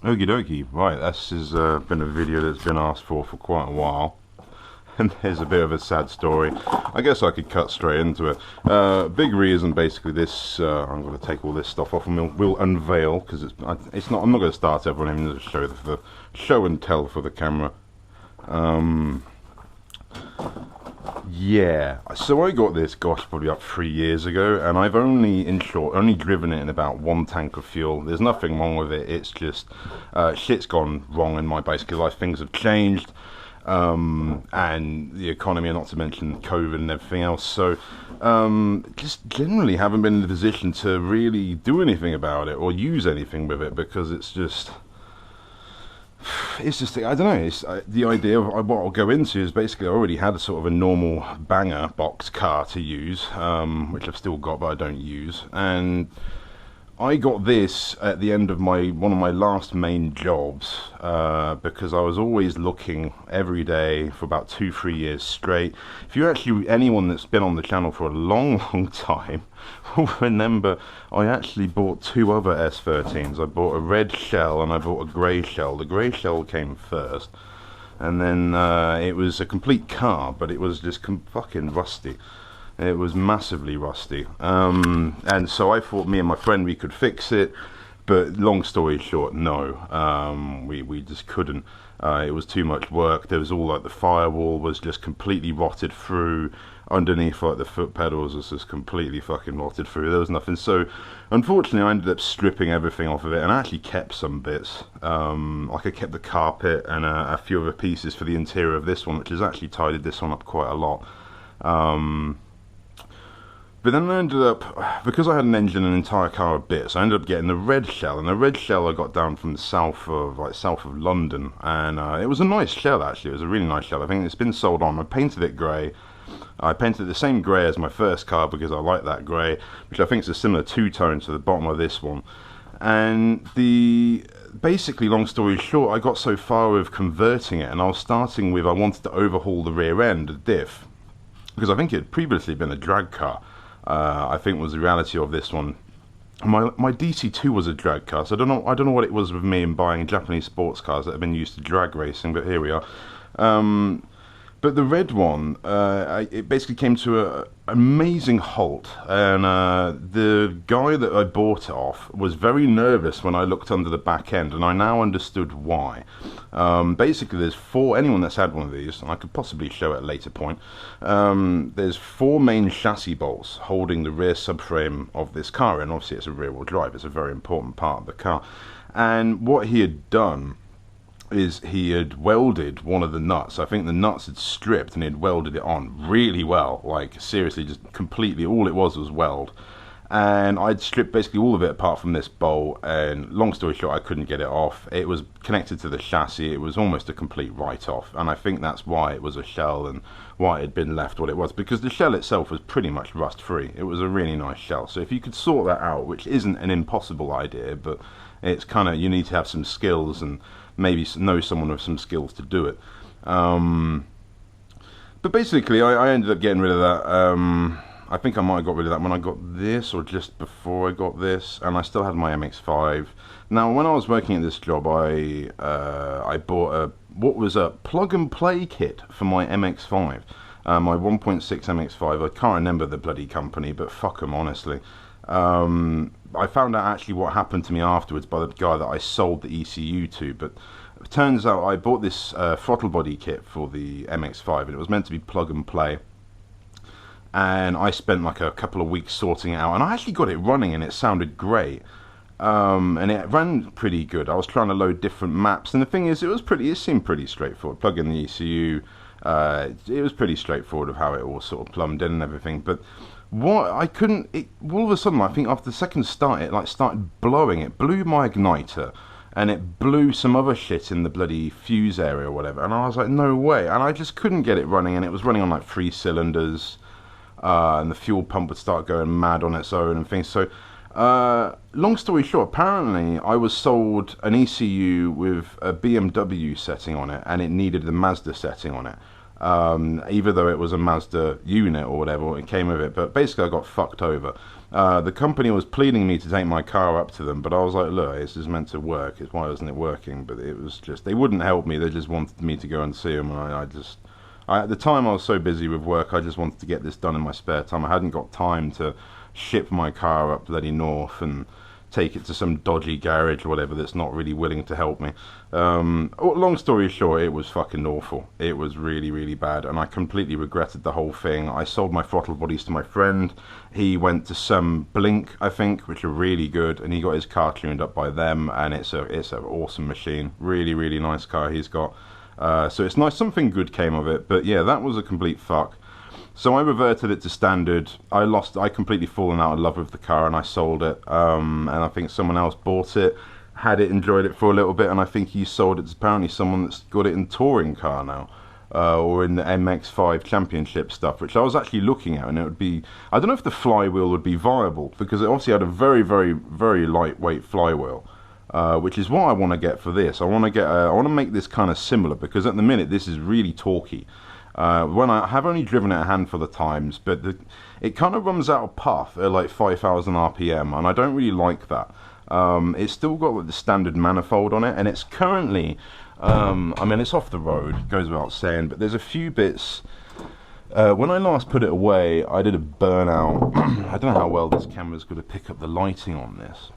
Okie dokie, right, this has been a video that's been asked for quite a while. And there's a bit of a sad story. I guess I could cut straight into it. Big reason, basically, this. I'm going to take all this stuff off and we'll unveil, because it's not. I'm not going to start everyone. I'm going to show the show and tell for the camera. Yeah. So I got this, gosh, probably about 3 years ago, and I've only, in short, only driven it in about 1 tank of fuel. There's nothing wrong with it. It's just shit's gone wrong in my basic life. Things have changed. And the economy, not to mention COVID and everything else. So, just generally haven't been in the position to really do anything about it or use anything with it, because it's just, I don't know. It's the idea of what I'll go into is basically I already had a sort of a normal banger box car to use, which I've still got but I don't use, and I got this at the end of one of my last main jobs, because I was always looking every day for about 2-3 years straight. If you actually, anyone that's been on the channel for a long time will remember I actually bought 2 other S13s. I bought a red shell and I bought a grey shell. The grey shell came first, and then it was a complete car, but it was just fucking rusty. It was massively rusty, and so I thought me and my friend we could fix it, but long story short, no, we just couldn't. It was too much work. There was all like the firewall was just completely rotted through. Underneath, like the foot pedals was just completely fucking rotted through. There was nothing. So unfortunately I ended up stripping everything off of it, and I actually kept some bits. Like I kept the carpet and a few other pieces for the interior of this one, which has actually tidied this one up quite a lot. But then I ended up, because I had an engine and an entire car of bits, I ended up getting the red shell, and the red shell I got down from the south of London, and it was a nice shell actually. It was a really nice shell. I think it's been sold on. I painted it grey. I painted the same grey as my first car because I like that grey, which I think is a similar two-tone to the bottom of this one. And basically, long story short, I got so far with converting it, and I was starting with, I wanted to overhaul the rear end, the diff, because I think it had previously been a drag car. I think was the reality of this one. My DC2 was a drag car, so I don't know what it was with me in buying Japanese sports cars that have been used to drag racing, but here we are. But the red one, it basically came to an amazing halt, and the guy that I bought it off was very nervous when I looked under the back end, and I now understood why. Basically, there's anyone that's had one of these, and I could possibly show at a later point, there's 4 main chassis bolts holding the rear subframe of this car, and obviously it's a rear-wheel drive, it's a very important part of the car. And what he had done is he had welded one of the nuts. I think the nuts had stripped and he had welded it on really well, like seriously, just completely, all it was weld. And I'd stripped basically all of it apart from this bolt, and long story short, I couldn't get it off. It was connected to the chassis. It was almost a complete write-off, and I think that's why it was a shell and why it had been left what it was, because the shell itself was pretty much rust-free. It was a really nice shell. So if you could sort that out, which isn't an impossible idea, but it's kind of, you need to have some skills and maybe know someone with some skills to do it. But basically, I ended up getting rid of that. I think I might have got rid of that when I got this, or just before I got this, and I still had my MX-5. Now, when I was working at this job, I bought what was a plug-and-play kit for my MX-5, my 1.6 MX-5. I can't remember the bloody company, but fuck them, honestly. I found out actually what happened to me afterwards by the guy that I sold the ECU to, but it turns out I bought this throttle body kit for the MX-5, and it was meant to be plug-and-play. And I spent like a couple of weeks sorting it out, and I actually got it running, and it sounded great, and it ran pretty good. I was trying to load different maps, and the thing is, it seemed pretty straightforward. Plug in the ECU, it was pretty straightforward of how it all sort of plumbed in and everything. But what I couldn't, all of a sudden, I think after the second start, it like started blowing. It blew my igniter, and it blew some other shit in the bloody fuse area or whatever. And I was like, no way, and I just couldn't get it running, and it was running on like 3 cylinders. And the fuel pump would start going mad on its own and things. So, long story short, apparently I was sold an ECU with a BMW setting on it, and it needed the Mazda setting on it. even though it was a Mazda unit or whatever, it came with it. But basically, I got fucked over. The company was pleading me to take my car up to them, but I was like, look, this is meant to work. It's why isn't it working? But it was just, they wouldn't help me. They just wanted me to go and see them, and at the time I was so busy with work, I just wanted to get this done in my spare time. I hadn't got time to ship my car up bloody north and take it to some dodgy garage or whatever that's not really willing to help me. Long story short, it was fucking awful. It was really, really bad, and I completely regretted the whole thing. I sold my throttle bodies to my friend. He went to some Blink, I think, which are really good, and he got his car tuned up by them, and it's an awesome machine. Really, really nice car he's got. So it's nice, something good came of it, but yeah, that was a complete fuck. So I reverted it to standard. I completely fallen out of love with the car, and I sold it. And I think someone else bought it, had it, enjoyed it for a little bit, and I think he sold it to apparently someone that's got it in touring car now, or in the MX-5 championship stuff, which I was actually looking at, and it would be, I don't know if the flywheel would be viable, because it obviously had a very, very, very lightweight flywheel. Which is what I want to get for this. I want to make this kind of similar, because at the minute this is really torquey. When I have only driven it a handful of times, but it kind of runs out of puff at like 5,000 RPM, and I don't really like that. It's still got like the standard manifold on it, and it's currently, I mean, it's off the road, goes without saying, but there's a few bits. When I last put it away, I did a burnout. I don't know how well this camera's going to pick up the lighting on this.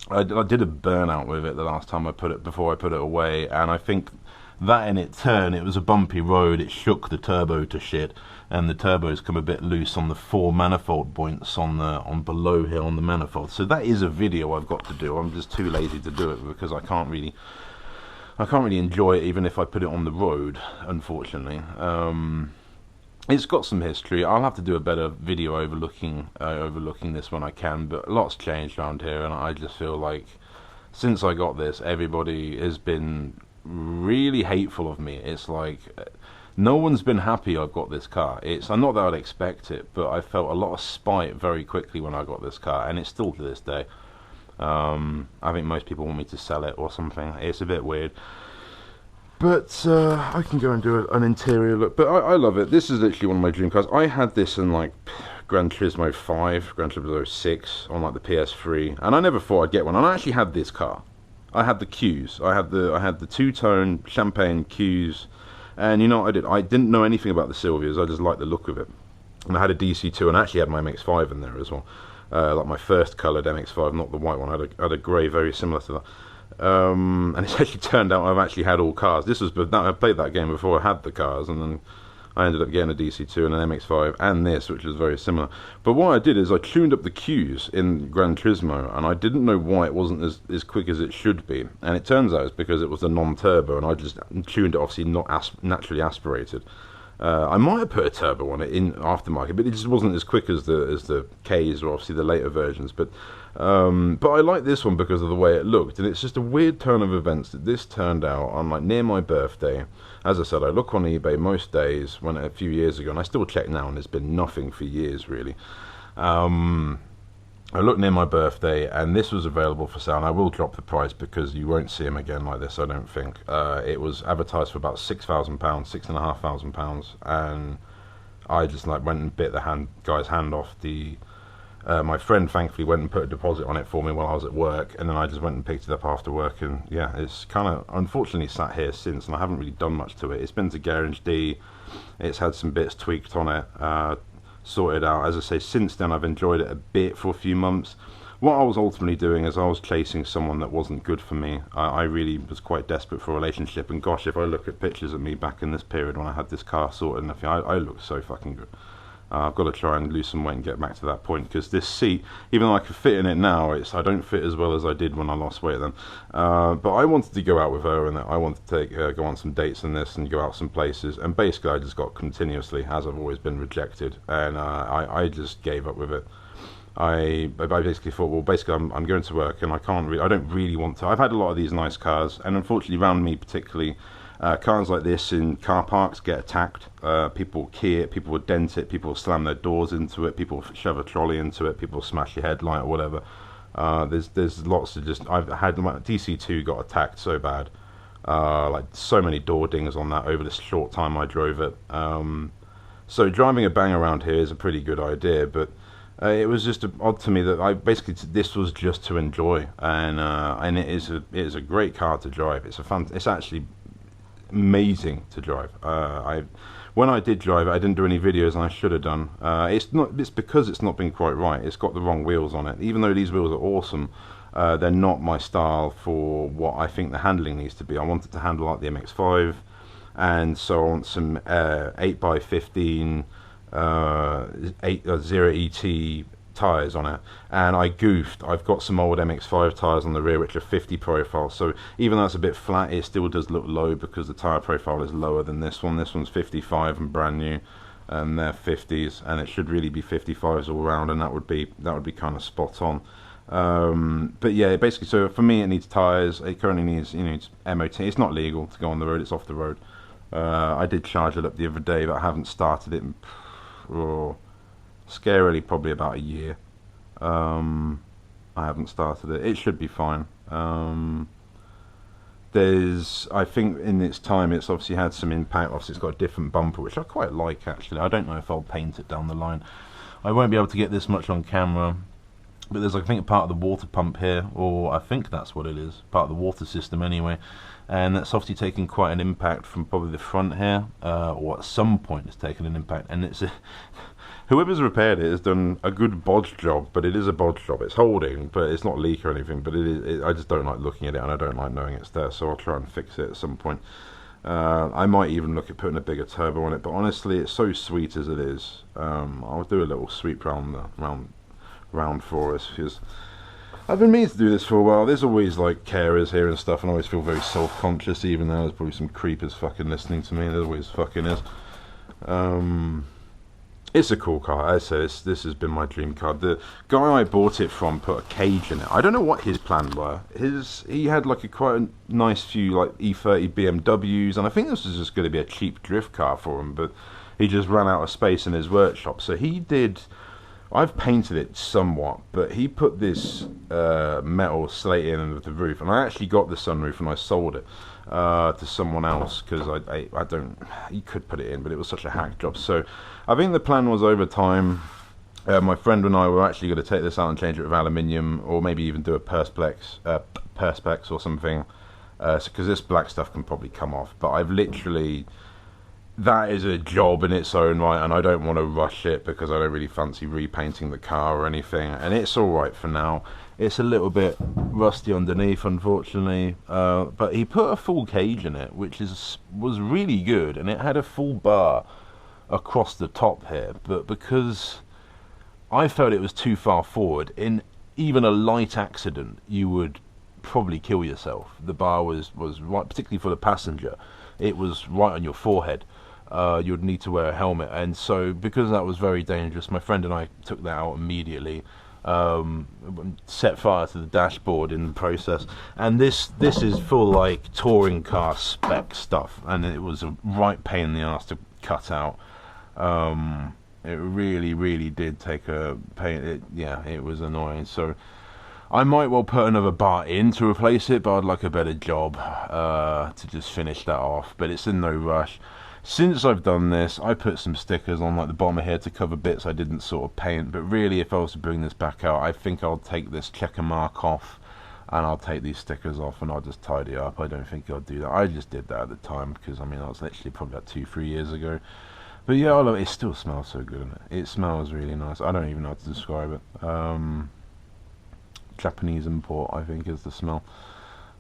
I did a burnout with it the last time before I put it away, and I think that in its turn, it was a bumpy road, it shook the turbo to shit, and the turbo's come a bit loose on the 4 manifold points on below here on the manifold. So that is a video I've got to do. I'm just too lazy to do it, because I can't really enjoy it even if I put it on the road, unfortunately. It's got some history. I'll have to do a better video overlooking this when I can, but a lot's changed around here, and I just feel like since I got this, everybody has been really hateful of me. It's like no one's been happy I've got this car. I'm not that I'd expect it, but I felt a lot of spite very quickly when I got this car, and it's still to this day. I think most people want me to sell it or something. It's a bit weird. But I can go and do an interior look. But I love it. This is literally one of my dream cars. I had this in like Gran Turismo 5, Gran Turismo 6 on like the PS3, and I never thought I'd get one. And I actually had this car. I had the Qs. I had the two-tone champagne Qs, and you know what I did? I didn't know anything about the Silvias. I just liked the look of it. And I had a DC2, and I actually had my MX-5 in there as well, like my first coloured MX-5, not the white one. I had a grey very similar to that. And it's actually turned out I've actually had all cars. I played that game before I had the cars, and then I ended up getting a DC2 and an MX-5 and this, which was very similar. But what I did is I tuned up the Qs in Gran Turismo, and I didn't know why it wasn't as quick as it should be. And it turns out it's because it was a non-turbo, and I just tuned it obviously not naturally aspirated. I might have put a turbo on it in aftermarket, but it just wasn't as quick as the Ks or obviously the later versions. But I like this one because of the way it looked, and it's just a weird turn of events that this turned out on like near my birthday. As I said, I look on eBay most days a few years ago, and I still check now, and there's been nothing for years really. I looked near my birthday, and this was available for sale, and I will drop the price because you won't see them again like this, I don't think. It was advertised for about £6,000, £6,500, and I just like went and bit the guy's hand off. My friend thankfully went and put a deposit on it for me while I was at work, and then I just went and picked it up after work, and yeah, it's kind of unfortunately sat here since, and I haven't really done much to it. It's been to Garage D, it's had some bits tweaked on it, sorted out. As I say, since then I've enjoyed it a bit for a few months. What I was ultimately doing is I was chasing someone that wasn't good for me. I really was quite desperate for a relationship, and gosh, if I look at pictures of me back in this period when I had this car sorted and everything, I looked so fucking good. I've got to try and lose some weight and get back to that point, because this seat, even though I can fit in it now, I don't fit as well as I did when I lost weight then. But I wanted to go out with her, and I wanted to go on some dates in this and go out some places, and basically I just got continuously, as I've always been, rejected, and I just gave up with it. I basically thought, well, basically I'm going to work, and I don't really want to. I've had a lot of these nice cars, and unfortunately around me particularly, cars like this in car parks get attacked. People will key it, people will dent it, people will slam their doors into it, people will shove a trolley into it, people will smash your headlight or whatever. There's lots of just. I've had my DC2 got attacked so bad. Like so many door dings on that over the short time I drove it. So driving a bang around here is a pretty good idea, but it was just odd to me that this was just to enjoy, and it is a great car to drive. It's actually amazing to drive. When I did drive it, I didn't do any videos, and I should have done. It's because it's not been quite right. It's got the wrong wheels on it. Even though these wheels are awesome, they're not my style for what I think the handling needs to be. I want it to handle like the MX-5, and so I want some 8x15 0 ET tires on it, and I goofed. I've got some old MX-5 tires on the rear which are 50 profile, so even though it's a bit flat, it still does look low because the tire profile is lower than this one. This one's 55 and brand new, and they're 50s, and it should really be 55s all around, and that would be kind of spot on. But yeah, basically, so for me it needs tires. It currently needs, it's MOT. It's not legal to go on the road, it's off the road. I did charge it up the other day, but I haven't started it in, scarily, probably about a year. I haven't started it. It should be fine. I think in its time, it's obviously had some impact. Obviously, it's got a different bumper, which I quite like, actually. I don't know if I'll paint it down the line. I won't be able to get this much on camera, but there's, I think, part of the water pump here, or I think that's what it is, part of the water system anyway, and that's obviously taken quite an impact from probably the front here, or at some point it's taken an impact, and it's whoever's repaired it has done a good bodge job, but it is a bodge job. It's holding, but it's not leak or anything, but I just don't like looking at it, and I don't like knowing it's there, so I'll try and fix it at some point. I might even look at putting a bigger turbo on it, but honestly, it's so sweet as it is. I'll do a little sweep round for us, because I've been meaning to do this for a while. There's always like carers here and stuff, and I always feel very self-conscious, even though there's probably some creepers fucking listening to me. There always fucking is. It's a cool car. As I said, this has been my dream car. The guy I bought it from put a cage in it. I don't know what his plans were. He had like quite a nice few like E30 BMWs, and I think this was just going to be a cheap drift car for him, but he just ran out of space in his workshop, so he did. I've painted it somewhat, but he put this metal slate in the roof, and I actually got the sunroof and I sold it to someone else, because I don't, you could put it in, but it was such a hack job. So I think the plan was, over time, my friend and I were actually going to take this out and change it with aluminium, or maybe even do a perspex or something, because this black stuff can probably come off, but I've literally, that is a job in its own right, and I don't want to rush it because I don't really fancy repainting the car or anything, and it's alright for now. It's a little bit rusty underneath, unfortunately, but he put a full cage in it, which was really good, and it had a full bar across the top here, but because I felt it was too far forward, in even a light accident you would probably kill yourself. The bar was right, particularly for the passenger, it was right on your forehead. You'd need to wear a helmet, and so because that was very dangerous, my friend and I took that out immediately, set fire to the dashboard in the process, and this is full like touring car spec stuff, and it was a right pain in the ass to cut out. It really did take a pain. It was annoying, so I might well put another bar in to replace it, but I'd like a better job to just finish that off, but it's in no rush. Since I've done this, I put some stickers on like the bottom here to cover bits I didn't sort of paint, but really if I was to bring this back out, I think I'll take this checker mark off, and I'll take these stickers off, and I'll just tidy up. I don't think I'll do that. I just did that at the time, because I mean, that was literally probably like 2-3 years ago. But yeah, it still smells so good, doesn't it? It smells really nice. I don't even know how to describe it. Japanese import, I think, is the smell.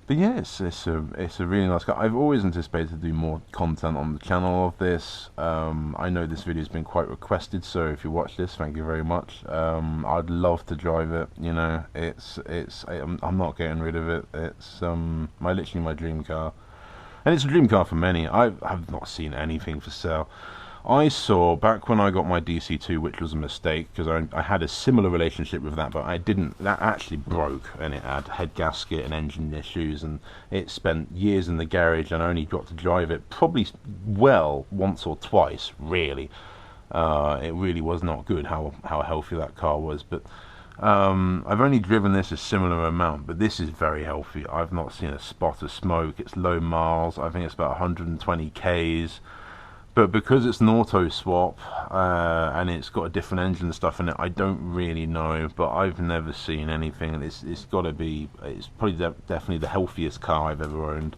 But yeah, it's a really nice car. I've always anticipated to do more content on the channel of this. I know this video has been quite requested, so if you watch this, thank you very much. I'd love to drive it. You know, I'm not getting rid of it. It's literally my dream car, and it's a dream car for many. I've not seen anything for sale. I saw, back when I got my DC2, which was a mistake, because I had a similar relationship with that, but I didn't, that actually broke, and it had head gasket and engine issues, and it spent years in the garage, and I only got to drive it probably once or twice, really. It really was not good how healthy that car was, but I've only driven this a similar amount, but this is very healthy. I've not seen a spot of smoke. It's low miles. I think it's about 120 Ks. But because it's an auto swap and it's got a different engine and stuff in it, I don't really know. But I've never seen anything. It's got to be. It's probably definitely the healthiest car I've ever owned.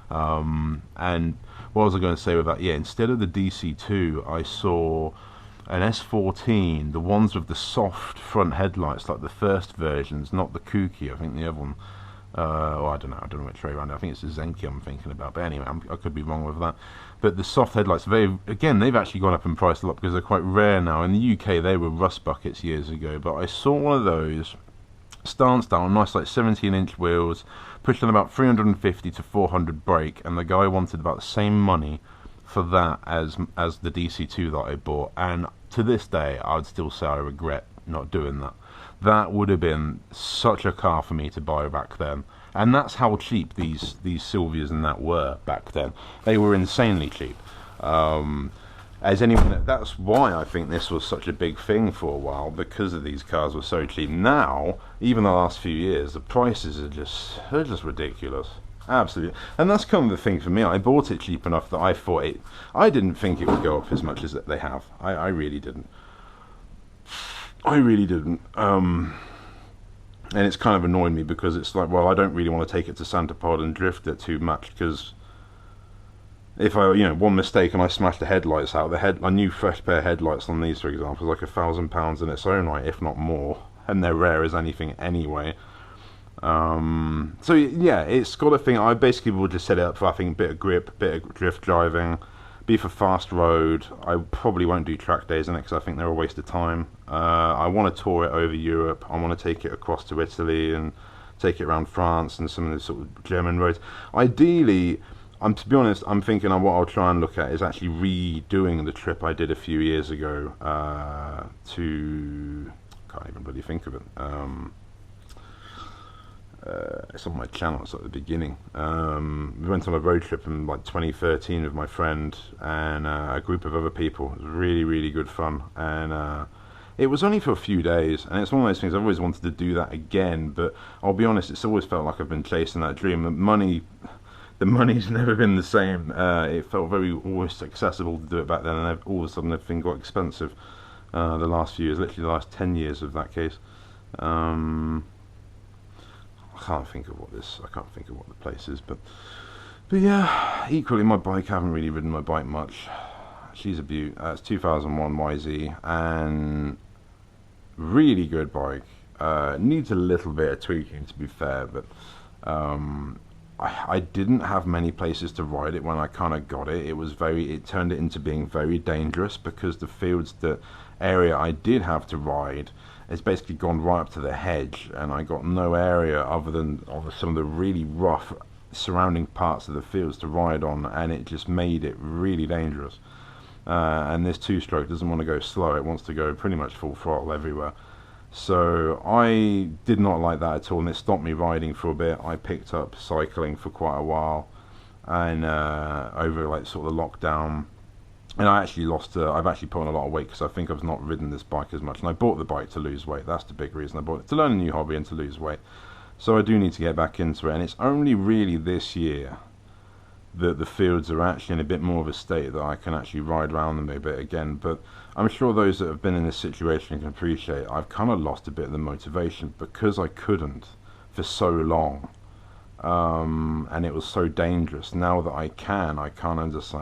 And what was I going to say with that? Yeah, instead of the DC2, I saw an S14, the ones with the soft front headlights, like the first versions, not the kooky. I think the other one. I don't know which way around. I think it's the Zenki I'm thinking about. But anyway, I could be wrong with that. But the soft headlights, they've actually gone up in price a lot because they're quite rare now. In the UK, they were rust buckets years ago. But I saw one of those, stance down, nice like 17-inch wheels, pushed on about 350 to 400 brake, and the guy wanted about the same money for that as the DC2 that I bought. And to this day, I would still say I regret not doing that. That would have been such a car for me to buy back then. And that's how cheap these Silvias and that were back then. They were insanely cheap. As anyone, that's why I think this was such a big thing for a while, because of these cars were so cheap. Now, even the last few years, the prices are just ridiculous. Absolutely. And that's kind of the thing for me. I bought it cheap enough that I thought I didn't think it would go up as much as they have. I really didn't. And it's kind of annoyed me because it's like, well, I don't really want to take it to Santa Pod and drift it too much, because if I, one mistake and I smash the headlights out, a new fresh pair of headlights on these, for example, is like £1,000 in its own right, if not more, and they're rare as anything anyway. So yeah, it's got a thing. I basically will just set it up for, I think, a bit of grip, bit of drift driving, be for fast road. I probably won't do track days in it because I think they're a waste of time. I want to tour it over Europe. I want to take it across to Italy and take it around France and some of the sort of German roads. Ideally, to be honest, I'm thinking what I'll try and look at is actually redoing the trip I did a few years ago to, can't even really think of it. It's on my channel. It's at the beginning. We went on a road trip in like 2013 with my friend and a group of other people. It was really, really good fun, and it was only for a few days. And it's one of those things I've always wanted to do that again. But I'll be honest, it's always felt like I've been chasing that dream. The money's never been the same. It felt very almost accessible to do it back then, and all of a sudden everything got expensive. The last few years, literally the last 10 years of that case. I can't think of what the place is, but yeah, equally my bike, I haven't really ridden my bike much. She's a beaut. It's 2001 YZ, and really good bike. Needs a little bit of tweaking, to be fair, but I didn't have many places to ride it when I kind of got it. It turned it into being very dangerous, because the fields, the area I did have to ride, it's basically gone right up to the hedge, and I got no area other than some of the really rough surrounding parts of the fields to ride on, and it just made it really dangerous. And this two-stroke doesn't want to go slow, it wants to go pretty much full throttle everywhere. So I did not like that at all, and it stopped me riding for a bit. I picked up cycling for quite a while, and over like sort of the lockdown. And I actually I've actually put on a lot of weight because I think I've not ridden this bike as much. And I bought the bike to lose weight. That's the big reason I bought it, to learn a new hobby and to lose weight. So I do need to get back into it. And it's only really this year that the fields are actually in a bit more of a state that I can actually ride around them a bit again. But I'm sure those that have been in this situation can appreciate I've kind of lost a bit of the motivation because I couldn't for so long. And it was so dangerous. Now that I can, I kind of just say,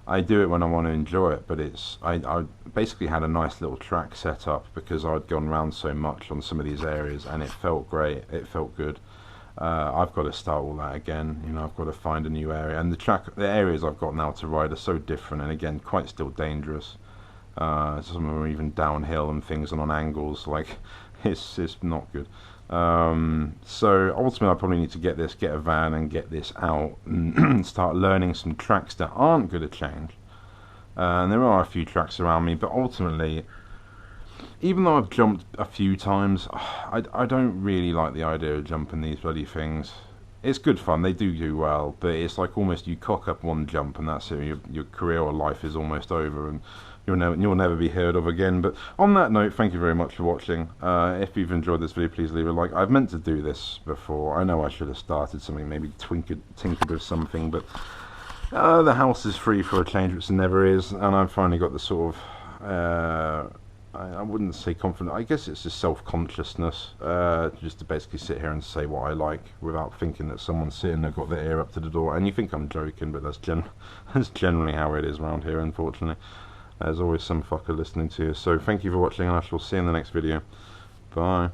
I do it when I want to enjoy it, but I basically had a nice little track set up because I'd gone around so much on some of these areas, and it felt great. It felt good. I've got to start all that again. I've got to find a new area, and the areas I've got now to ride are so different, and again, quite still dangerous. Some of them are even downhill and things, and on angles. Like it's not good. So ultimately I probably need to get a van and get this out and start learning some tracks that aren't going to change. And there are a few tracks around me, but ultimately, even though I've jumped a few times, I don't really like the idea of jumping these bloody things. it's good fun. They do well, but it's like almost you cock up one jump and that's it. Your career or life is almost over, and you'll never be heard of again. But on that note, thank you very much for watching. If you've enjoyed this video, please leave a like. I've meant to do this before. I know I should have started something, maybe tinkered with something, but the house is free for a change, which it never is, and I've finally got the sort of I wouldn't say confident, I guess it's just self-consciousness, just to basically sit here and say what I like without thinking that someone's sitting there got their ear up to the door. And you think I'm joking, but that's generally how it is around here, unfortunately. There's always some fucker listening to you. So thank you for watching, and I shall see you in the next video. Bye.